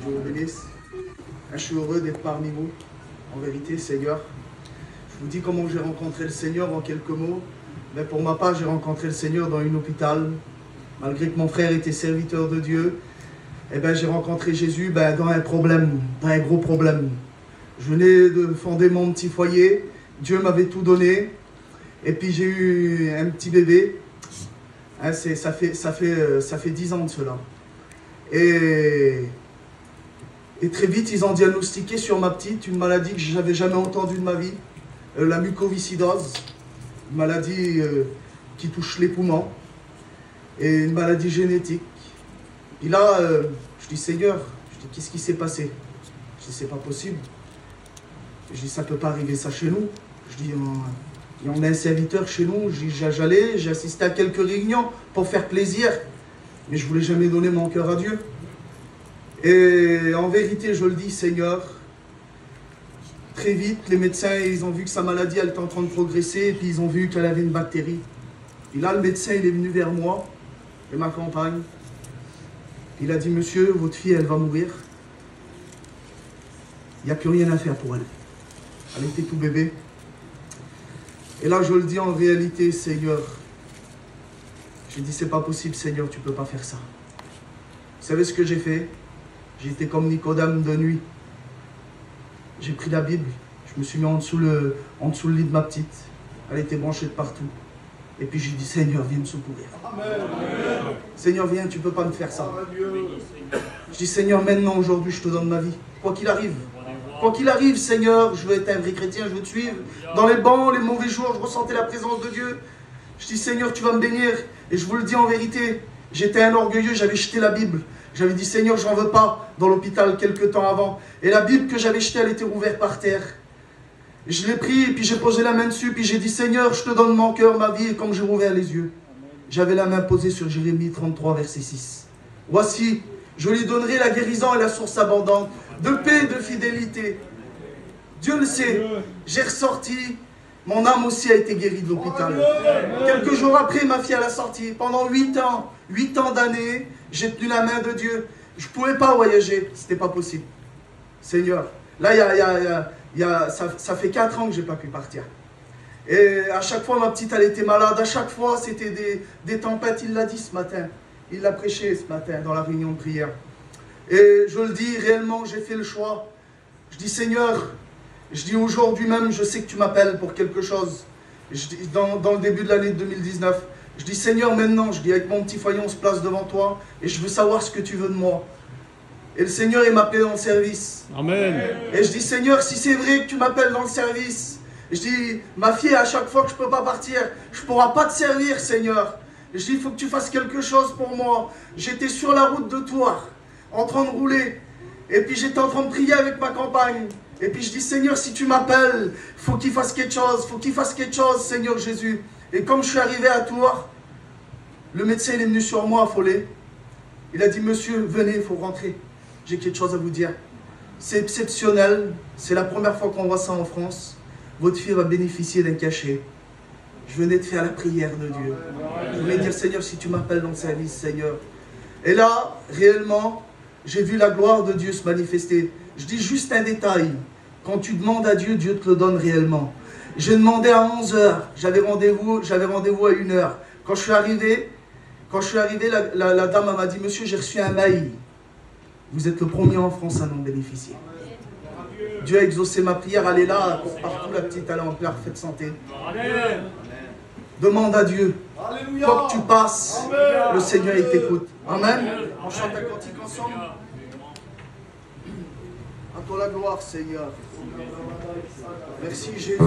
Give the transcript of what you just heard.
Dieu vous bénisse. Je suis heureux d'être parmi vous. En vérité, Seigneur, je vous dis comment j'ai rencontré le Seigneur en quelques mots. Mais pour ma part, j'ai rencontré le Seigneur dans un hôpital. Malgré que mon frère était serviteur de Dieu, eh ben, j'ai rencontré Jésus dans un problème, dans un gros problème. Je venais de fonder mon petit foyer. Dieu m'avait tout donné. Et puis j'ai eu un petit bébé. Hein, ça fait 10 ans de cela. Et très vite, ils ont diagnostiqué sur ma petite une maladie que je n'avais jamais entendue de ma vie. La mucoviscidose. Une maladie qui touche les poumons. Et une maladie génétique. Et là, je dis, Seigneur, qu'est-ce qui s'est passé? Je dis, c'est pas possible. Je dis, ça ne peut pas arriver ça chez nous. Je dis, on a un serviteur chez nous. J'ai assisté à quelques réunions pour faire plaisir. Mais je ne voulais jamais donner mon cœur à Dieu. Et en vérité, je le dis, Seigneur, très vite, les médecins, ils ont vu que sa maladie, elle était en train de progresser. Et puis, ils ont vu qu'elle avait une bactérie. Et là, le médecin, il est venu vers moi et ma compagne. Il a dit, monsieur, votre fille, elle va mourir. Il n'y a plus rien à faire pour elle. Elle était tout bébé. Et là, je le dis en réalité, Seigneur. J'ai dit, c'est pas possible, Seigneur, tu ne peux pas faire ça. Vous savez ce que j'ai fait? J'étais comme Nicodème de nuit. J'ai pris la Bible. Je me suis mis en dessous le lit de ma petite. Elle était branchée de partout. Et puis j'ai dit, Seigneur, viens me secourir. Amen. Seigneur, viens, tu ne peux pas me faire ça. Je dis, Seigneur, maintenant, aujourd'hui, je te donne ma vie. Quoi qu'il arrive. Quoi qu'il arrive, Seigneur, je veux être un vrai chrétien, je veux te suivre. Dans les bons, les mauvais jours, je ressentais la présence de Dieu. Je dis, Seigneur, tu vas me bénir. Et je vous le dis en vérité, j'étais un orgueilleux, j'avais jeté la Bible. J'avais dit, Seigneur, j'en veux pas, dans l'hôpital, quelques temps avant. Et la Bible que j'avais jetée, elle était rouverte par terre. Et je l'ai pris, et puis j'ai posé la main dessus, puis j'ai dit, Seigneur, je te donne mon cœur, ma vie, et comme j'ai rouvert les yeux, j'avais la main posée sur Jérémie 33, verset 6. Voici, je lui donnerai la guérison et la source abondante, de paix et de fidélité. Dieu le sait, j'ai ressorti, mon âme aussi a été guérie de l'hôpital. Quelques jours après, ma fille, elle a sorti. Pendant 8 ans d'années, j'ai tenu la main de Dieu. Je ne pouvais pas voyager, ce n'était pas possible. Seigneur, là, ça fait 4 ans que je n'ai pas pu partir. Et à chaque fois, ma petite, elle était malade. À chaque fois, c'était des tempêtes. Il l'a dit ce matin. Il l'a prêché ce matin dans la réunion de prière. Et je le dis, réellement, j'ai fait le choix. Je dis, Seigneur, je dis aujourd'hui même, je sais que tu m'appelles pour quelque chose. Je dis, dans le début de l'année 2019, je dis, Seigneur, maintenant, je dis, avec mon petit foyer, on se place devant toi. Et je veux savoir ce que tu veux de moi. Et le Seigneur, il m'appelait dans le service. Amen. Et je dis, Seigneur, si c'est vrai que tu m'appelles dans le service, je dis, ma fille, à chaque fois que je ne peux pas partir, je ne pourrai pas te servir, Seigneur. Et je dis, il faut que tu fasses quelque chose pour moi. J'étais sur la route de Thouars, en train de rouler. Et puis j'étais en train de prier avec ma compagne. Et puis je dis, Seigneur, si tu m'appelles, il faut qu'il fasse quelque chose. Il faut qu'il fasse quelque chose, Seigneur Jésus. Et comme je suis arrivé à Tours, le médecin il est venu sur moi affolé. Il a dit, monsieur, venez, il faut rentrer. J'ai quelque chose à vous dire. C'est exceptionnel. C'est la première fois qu'on voit ça en France. Votre fille va bénéficier d'un cachet. Je venais de faire la prière de Dieu. Je voulais dire, Seigneur, si tu m'appelles dans le service, Seigneur. Et là, réellement, j'ai vu la gloire de Dieu se manifester. Je dis juste un détail. Quand tu demandes à Dieu, Dieu te le donne réellement. J'ai demandé à 11 h. J'avais rendez-vous à 1 h. Quand je suis arrivé, la dame m'a dit, monsieur, j'ai reçu un mail. Vous êtes le premier en France à en bénéficier. Dieu a exaucé ma prière, elle est là, pour partout, la petite, elle est en parfaite santé. Amen. Demande à Dieu. Alléluia. Quoi que tu passes, amen, le Seigneur, il t'écoute. Amen. On chante un cantique ensemble. À toi la gloire, Seigneur. Merci, Jésus.